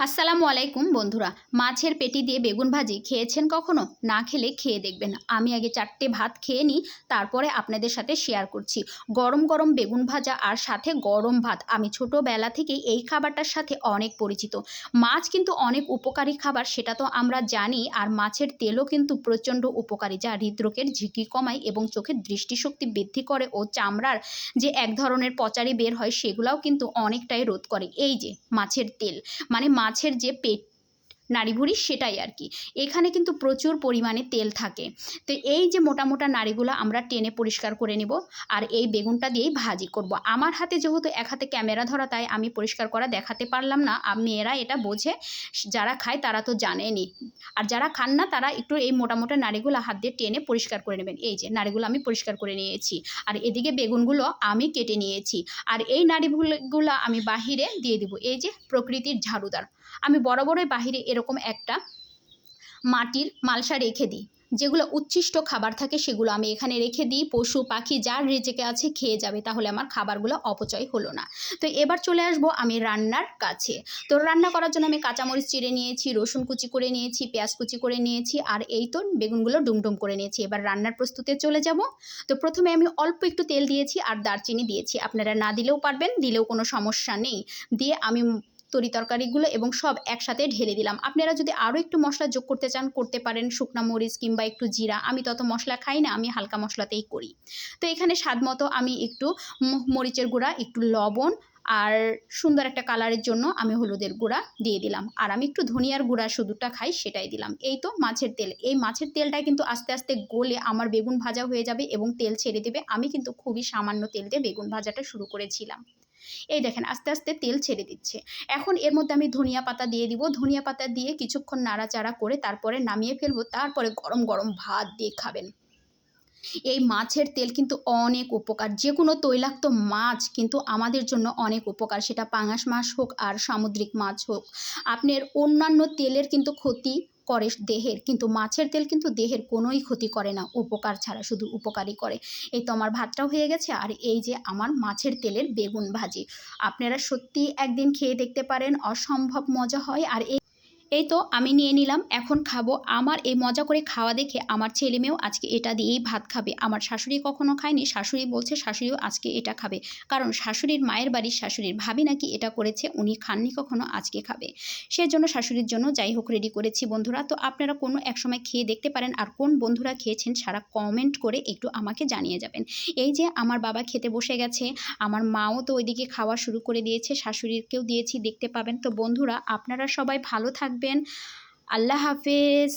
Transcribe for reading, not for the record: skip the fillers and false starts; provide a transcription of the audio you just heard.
আসসালামু আলাইকুম বন্ধুরা। মাছের পেটি দিয়ে বেগুন ভাজি খেয়েছেন কখনো? না খেলে খেয়ে দেখবেন। আমি আগে 4টে ভাত খেয়ে নিই, তারপরে আপনাদের সাথে শেয়ার করছি। গরম গরম বেগুন ভাজা আর সাথে গরম ভাত। আমি ছোটোবেলা থেকেই এই খাবারটার সাথে অনেক পরিচিত। মাছ কিন্তু অনেক উপকারী খাবার, সেটা তো আমরা জানি। আর মাছের তেলও কিন্তু প্রচণ্ড উপকারী, যা হৃদরোগের ঝুঁকি কমায় এবং চোখের দৃষ্টিশক্তি বৃদ্ধি করে ও চামড়ার যে এক ধরনের পচারি বের হয় সেগুলাও কিন্তু অনেকটাই রোধ করে। এই যে মাছের তেল, মানে মাছের যে পেট নাড়িভুড়ি সেটাই আর কি। এখানে কিন্তু প্রচুর পরিমাণে তেল থাকে। তো এই যে মোটা মোটা নাড়িগুলো আমরা টেনে পরিষ্কার করে নেব, আর এই বেগুনটা দিয়েই ভাজি করব। আমার হাতে যেহেতু এক হাতে ক্যামেরা ধরা, তাই আমি পরিষ্কার করা দেখাতে পারলাম না। মেয়েরা এটা বোঝে, যারা খায় তারা তো জানেনই। আর যারা খান না তারা একটু এই মোটা মোটা নাড়িগুলো হাত দিয়ে টেনে পরিষ্কার করে নেবেন। এই যে নাড়িগুলো আমি পরিষ্কার করে নিয়েছি, আর এদিকে বেগুনগুলো আমি কেটে নিয়েছি। আর এই নাড়িগুলো আমি বাহিরে দিয়ে দিব। এই যে প্রকৃতির ঝাড়ুদার, আমি বরাবরই বাহিরে এরকম একটা মাটির মালসা রেখে দিই। যেগুলো উচ্ছিষ্ট খাবার থাকে সেগুলো আমি এখানে রেখে দিই। পশু পাখি যার রেজেকে আছে খেয়ে যাবে, তাহলে আমার খাবারগুলো অপচয় হলো না। তো এবার চলে আসবো আমি রান্নার কাছে। তো রান্না করার জন্য আমি কাঁচামরিচ চিড়ে নিয়েছি, রসুন কুচি করে নিয়েছি, পেঁয়াজ কুচি করে নিয়েছি, আর এই তো বেগুনগুলো ডুমডুম করে নিয়েছি। এবার রান্নার প্রস্তুতে চলে যাব। তো প্রথমে আমি অল্প একটু তেল দিয়েছি আর দারচিনি দিয়েছি। আপনারা না দিলেও পারবেন, দিলেও কোনো সমস্যা নেই। দিয়ে আমি তরি তরকারিগুলো এবং সব একসাথে ঢেলে দিলাম। আপনারা যদি আরও একটু মশলা যোগ করতে চান করতে পারেন, শুকনো মরিচ কিংবা একটু জিরা। আমি তত মশলা খাই না, আমি হালকা মশলাতেই করি। তো এখানে স্বাদ মতো আমি একটু মরিচের গুঁড়া, একটু লবণ, আর সুন্দর একটা কালারের জন্য আমি হলুদের গুঁড়া দিয়ে দিলাম। আর আমি একটু ধনিয়ার গুঁড়া শুধুটা খাই, সেটাই দিলাম। এই তো মাছের তেল, এই মাছের তেলটাই কিন্তু আস্তে আস্তে গলে আমার বেগুন ভাজা হয়ে যাবে এবং তেল ছেড়ে দেবে। আমি কিন্তু খুবই সামান্য তেল দিয়ে বেগুন ভাজাটা শুরু করেছিলাম। এই দেখেন আস্তে আস্তে তেল ছেড়ে দিচ্ছে। এখন এর মধ্যে আমি ধনিয়া পাতা দিয়ে দিব। ধনিয়া পাতা দিয়ে কিছুক্ষণ নাড়াচাড়া করে তারপরে নামিয়ে ফেলবো। তারপরে গরম গরম ভাত দিয়ে খাবেন। এই মাছের তেল কিন্তু অনেক উপকার। যে কোনো তৈলাক্ত মাছ কিন্তু আমাদের জন্য অনেক উপকার, সেটা পাঙাশ মাছ হোক আর সামুদ্রিক মাছ হোক। আপনার অন্যান্য তেলের কিন্তু ক্ষতি করে দেহের, কিন্তু মাছের তেল কিন্তু দেহের কোনোই ক্ষতি করে না, উপকার ছাড়া শুধু উপকারই করে। এই তো আমার ভাতটাও হয়ে গেছে, আর এই যে আমার মাছের তেলের বেগুন ভাজি। আপনারা সত্যি একদিন খেয়ে দেখতে পারেন, অসম্ভব মজা হয়। আর এই তো আমি নিয়ে নিলাম, এখন খাবো। আমার এই মজা করে খাওয়া দেখে আমার ছেলে মেয়েও আজকে এটা দিয়েই ভাত খাবে। আমার শাশুড়ি কখনো খায়নি, শাশুড়ি বলছে শাশুড়িও আজকে এটা খাবে। কারণ শাশুড়ির মায়ের বাড়ির শাশুড়ির ভাবি নাকি এটা করেছে, উনি খাননি কখনো, আজকে খাবে। সেজন্য শাশুড়ির জন্য যাই হোক রেডি করেছি বন্ধুরা। তো আপনারা কোনো এক সময় খেয়ে দেখতে পারেন, আর কোন বন্ধুরা খেয়েছেন সারা কমেন্ট করে একটু আমাকে জানিয়ে যাবেন। এই যে আমার বাবা খেতে বসে গেছে, আমার মাও তো ওইদিকে খাওয়া শুরু করে দিয়েছে, শাশুড়িকেও দিয়েছি, দেখতে পাবেন। তো বন্ধুরা আপনারা সবাই ভালো থাকবেন। আল্লাহ হাফেজ।